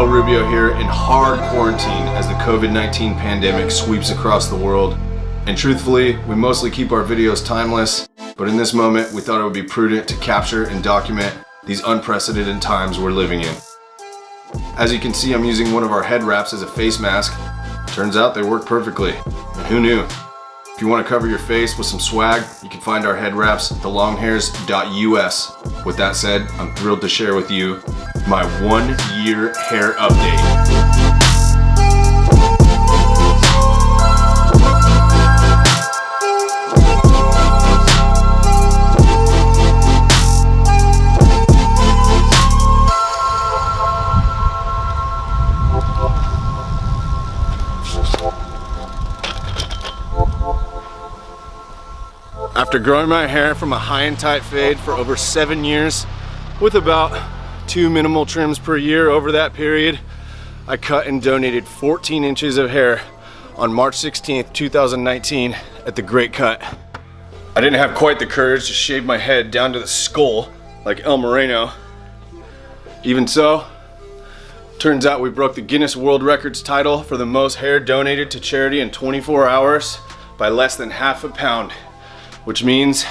Rubio here in hard quarantine as the COVID-19 pandemic sweeps across the world. And truthfully, we mostly keep our videos timeless, but in this moment, we thought it would be prudent to capture and document these unprecedented times we're living in. As you can see, I'm using one of our head wraps as a face mask. Turns out they work perfectly, and who knew? If you want to cover your face with some swag, you can find our head wraps at longhairs.us. With that said, I'm thrilled to share with you my 1-year hair update. After growing my hair from a high and tight fade for over 7 years, with about 2 minimal trims per year over that period, I cut and donated 14 inches of hair on March 16th, 2019 at the Great Cut. I didn't have quite the courage to shave my head down to the skull like El Moreno. Even so, turns out we broke the Guinness World Records title for the most hair donated to charity in 24 hours by less than half a pound. Which means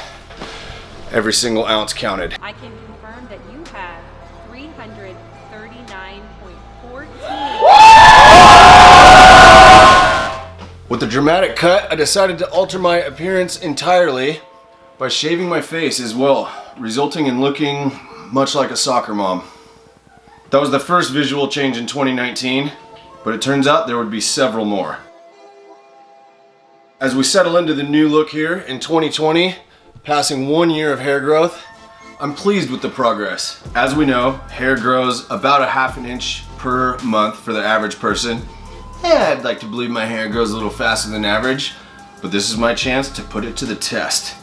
every single ounce counted. I can confirm that you have 339.14. With the dramatic cut, I decided to alter my appearance entirely by shaving my face as well, resulting in looking much like a soccer mom. That was the first visual change in 2019, but it turns out there would be several more. As we settle into the new look here in 2020, passing 1 year of hair growth, I'm pleased with the progress. As we know, hair grows about a ½ inch per month for the average person. I'd like to believe my hair grows a little faster than average, but this is my chance to put it to the test.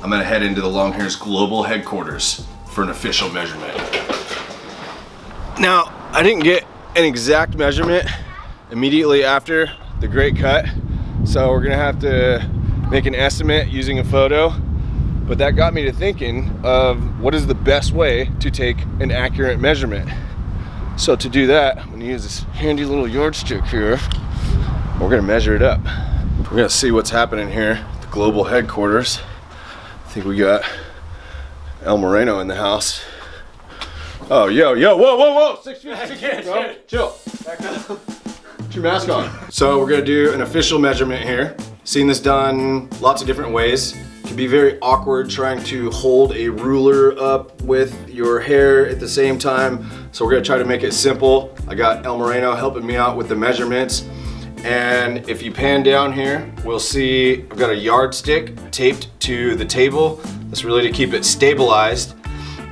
I'm gonna head into the Longhairs global headquarters for an official measurement. Now, I didn't get an exact measurement immediately after the Great Cut, so we're gonna have to make an estimate using a photo, but that got me to thinking of what is the best way to take an accurate measurement. So to do that, I'm gonna use this handy little yardstick here. We're gonna measure it up. We're gonna see what's happening here at the global headquarters. I think we got El Moreno in the house. Oh, yo, whoa, 6 feet, 6 feet, bro. Chill. Back up. Put your mask on. So we're gonna do an official measurement here. Seen this done lots of different ways. It can be very awkward trying to hold a ruler up with your hair at the same time. So we're gonna try to make it simple. I got El Moreno helping me out with the measurements. And if you pan down here, we'll see I've got a yardstick taped to the table. That's really to keep it stabilized.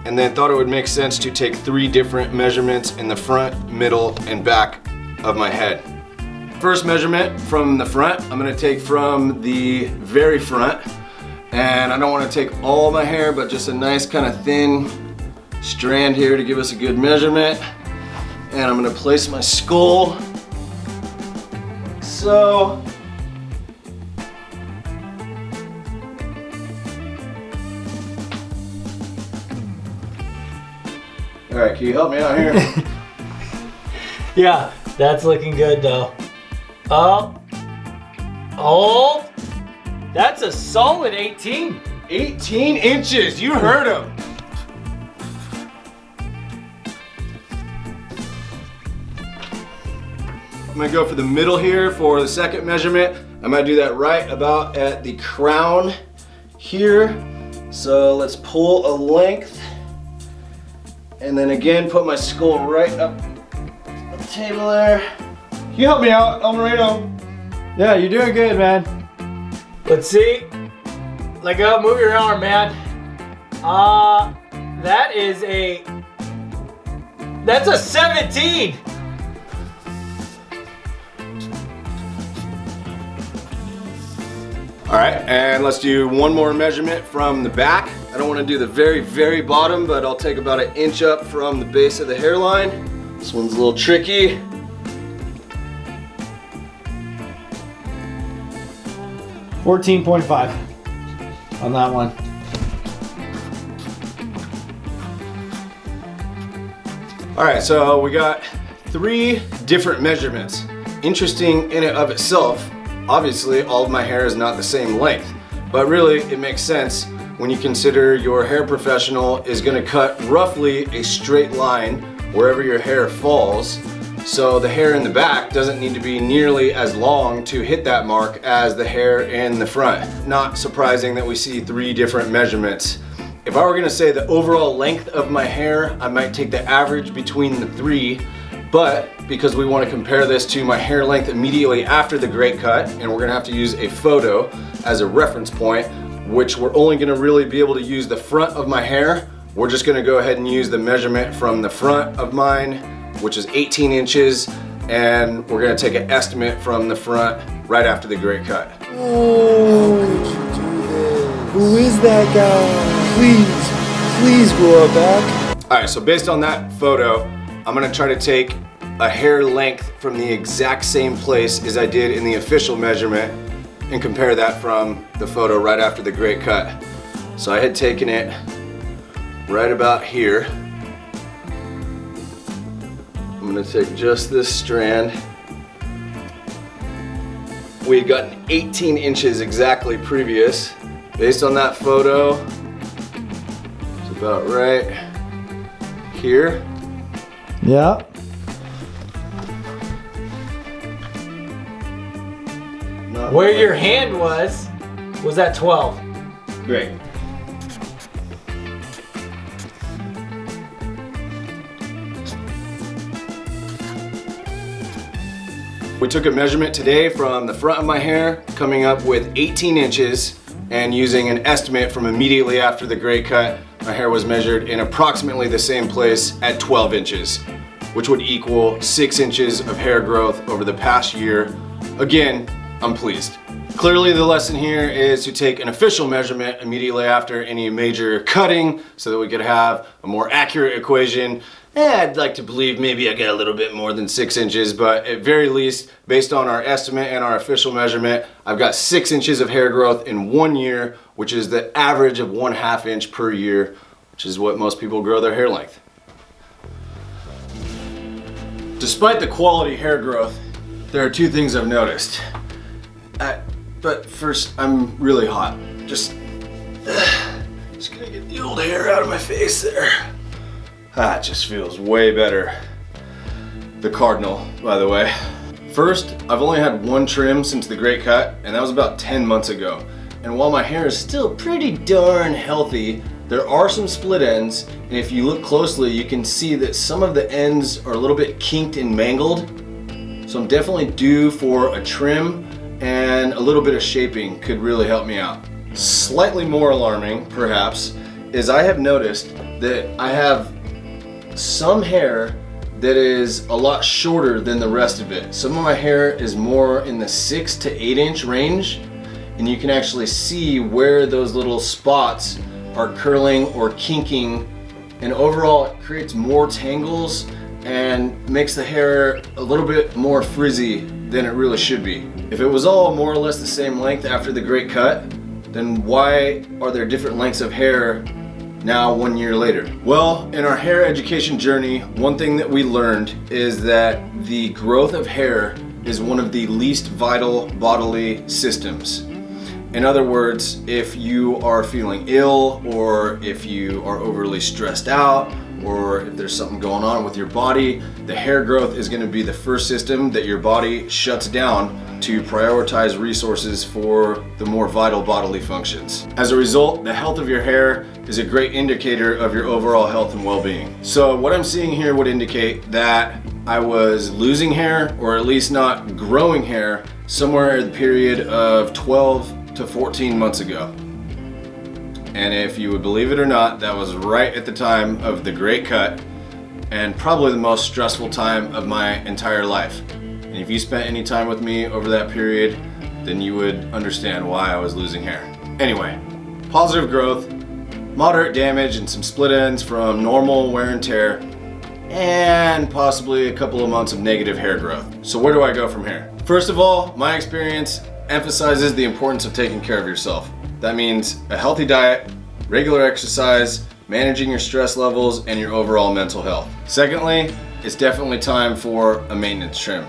And then thought it would make sense to take 3 different measurements in the front, middle, and back of my head. First measurement from the front, I'm gonna take from the very front. And I don't wanna take all my hair, but just a nice kind of thin strand here to give us a good measurement. And I'm gonna place my skull. So, all right, can you help me out here? Yeah, that's looking good though. Oh, that's a solid 18. 18 inches, you heard him. I'm gonna go for the middle here for the second measurement. I'm gonna do that right about at the crown here. So let's pull a length. And then again, put my skull right up the table there. Can you help me out, El Moreno? Yeah, you're doing good, man. Let's see. Let go, move your arm, man. That's a 17. All right, and let's do one more measurement from the back. I don't want to do the very, very bottom, but I'll take about 1 inch up from the base of the hairline. This one's a little tricky. 14.5 on that one. All right, so we got 3 different measurements. Interesting in and of itself. Obviously, all of my hair is not the same length, but really it makes sense when you consider your hair professional is gonna cut roughly a straight line wherever your hair falls. So the hair in the back doesn't need to be nearly as long to hit that mark as the hair in the front. Not surprising that we see 3 different measurements. If I were gonna say the overall length of my hair, I might take the average between the 3, but because we wanna compare this to my hair length immediately after the great cut, and we're gonna have to use a photo as a reference point, which we're only gonna really be able to use the front of my hair, we're just gonna go ahead and use the measurement from the front of mine, which is 18 inches, and we're gonna take an estimate from the front right after the great cut. Oh, how could you do this? Who is that guy? Please grow it back. All right, so based on that photo, I'm gonna try to take a hair length from the exact same place as I did in the official measurement and compare that from the photo right after the great cut. So I had taken it right about here. I'm gonna take just this strand. We had gotten 18 inches exactly previous. Based on that photo, it's about right here. Yeah. Where your hand was at 12. Great. We took a measurement today from the front of my hair, coming up with 18 inches, and using an estimate from immediately after the great cut, my hair was measured in approximately the same place at 12 inches, which would equal 6 inches of hair growth over the past year. Again, I'm pleased. Clearly the lesson here is to take an official measurement immediately after any major cutting so that we could have a more accurate equation. I'd like to believe maybe I got a little bit more than 6 inches, but at very least, based on our estimate and our official measurement, I've got 6 inches of hair growth in 1 year, which is the average of 1/2 inch per year, which is what most people grow their hair length. Despite the quality hair growth, there are 2 things I've noticed. But first, I'm really hot. Just gonna get the old hair out of my face there. It just feels way better. The Cardinal, by the way. First, I've only had 1 trim since the great cut, and that was about 10 months ago. And while my hair is still pretty darn healthy, there are some split ends, and if you look closely, you can see that some of the ends are a little bit kinked and mangled. So I'm definitely due for a trim, and a little bit of shaping could really help me out. Slightly more alarming, perhaps, is I have noticed that I have some hair that is a lot shorter than the rest of it. Some of my hair is more in the 6 to 8 inch range, and you can actually see where those little spots are curling or kinking, and overall it creates more tangles and makes the hair a little bit more frizzy than it really should be. If it was all more or less the same length after the great cut, then why are there different lengths of hair now 1 year later? Well, in our hair education journey, one thing that we learned is that the growth of hair is one of the least vital bodily systems. In other words, if you are feeling ill, or if you are overly stressed out, or if there's something going on with your body, the hair growth is going to be the first system that your body shuts down to prioritize resources for the more vital bodily functions. As a result, the health of your hair is a great indicator of your overall health and well-being. So what I'm seeing here would indicate that I was losing hair, or at least not growing hair, somewhere in the period of 12 to 14 months ago. And if you would believe it or not, that was right at the time of the great cut, and probably the most stressful time of my entire life. And if you spent any time with me over that period, then you would understand why I was losing hair. Anyway, positive growth, moderate damage, and some split ends from normal wear and tear, and possibly a couple of months of negative hair growth. So where do I go from here? First of all, my experience emphasizes the importance of taking care of yourself. That means a healthy diet, regular exercise, managing your stress levels, and your overall mental health. Secondly, it's definitely time for a maintenance trim.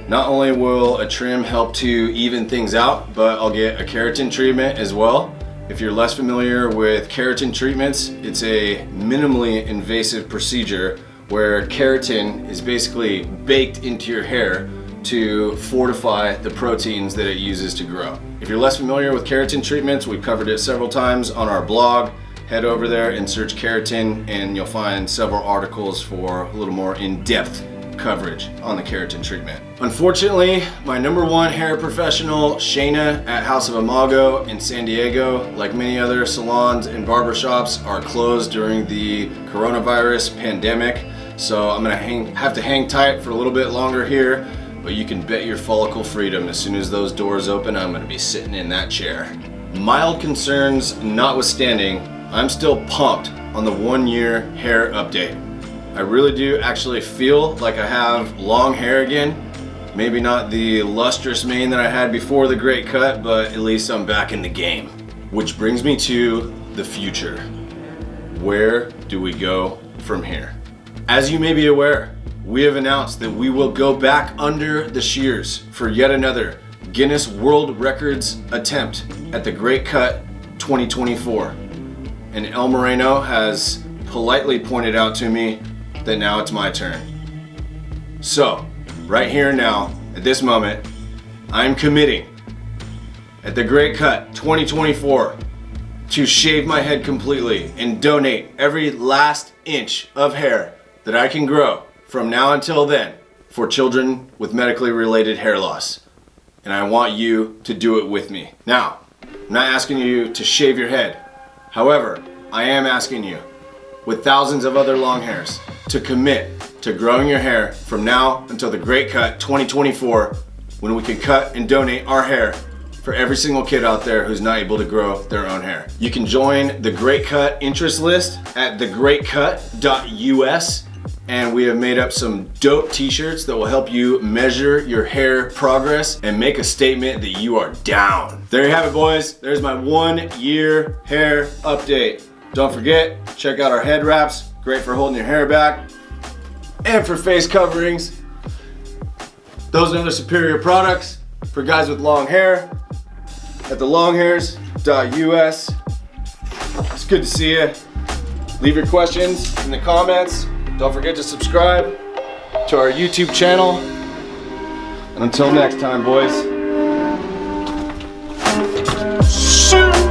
Not only will a trim help to even things out, but I'll get a keratin treatment as well. If you're less familiar with keratin treatments, it's a minimally invasive procedure where keratin is basically baked into your hair to fortify the proteins that it uses to grow. If you're less familiar with keratin treatments, we've covered it several times on our blog. Head over there and search keratin and you'll find several articles for a little more in-depth coverage on the keratin treatment. Unfortunately, my #1 hair professional, Shayna at House of Imago in San Diego, like many other salons and barbershops, are closed during the coronavirus pandemic. So I'm gonna have to hang tight for a little bit longer here, but you can bet your follicle freedom as soon as those doors open, I'm gonna be sitting in that chair. Mild concerns notwithstanding, I'm still pumped on the 1-year hair update. I really do actually feel like I have long hair again. Maybe not the lustrous mane that I had before the great cut, but at least I'm back in the game. Which brings me to the future. Where do we go from here? As you may be aware, we have announced that we will go back under the shears for yet another Guinness World Records attempt at the Great Cut 2024. And El Moreno has politely pointed out to me that now it's my turn. So, right here and now, at this moment, I'm committing at the Great Cut 2024 to shave my head completely and donate every last inch of hair that I can grow from now until then for children with medically related hair loss. And I want you to do it with me. Now, I'm not asking you to shave your head. However, I am asking you, with thousands of other long hairs, to commit to growing your hair from now until the Great Cut 2024, when we can cut and donate our hair for every single kid out there who's not able to grow their own hair. You can join the Great Cut interest list at thegreatcut.us, and we have made up some dope t-shirts that will help you measure your hair progress and make a statement that you are down. There you have it, boys. There's my 1-year hair update. Don't forget, check out our head wraps, great for holding your hair back and for face coverings. Those and other superior products for guys with long hair at the longhairs.us. It's good to see you. Leave your questions in the comments. Don't forget to subscribe to our YouTube channel. And until next time, boys. Shoot!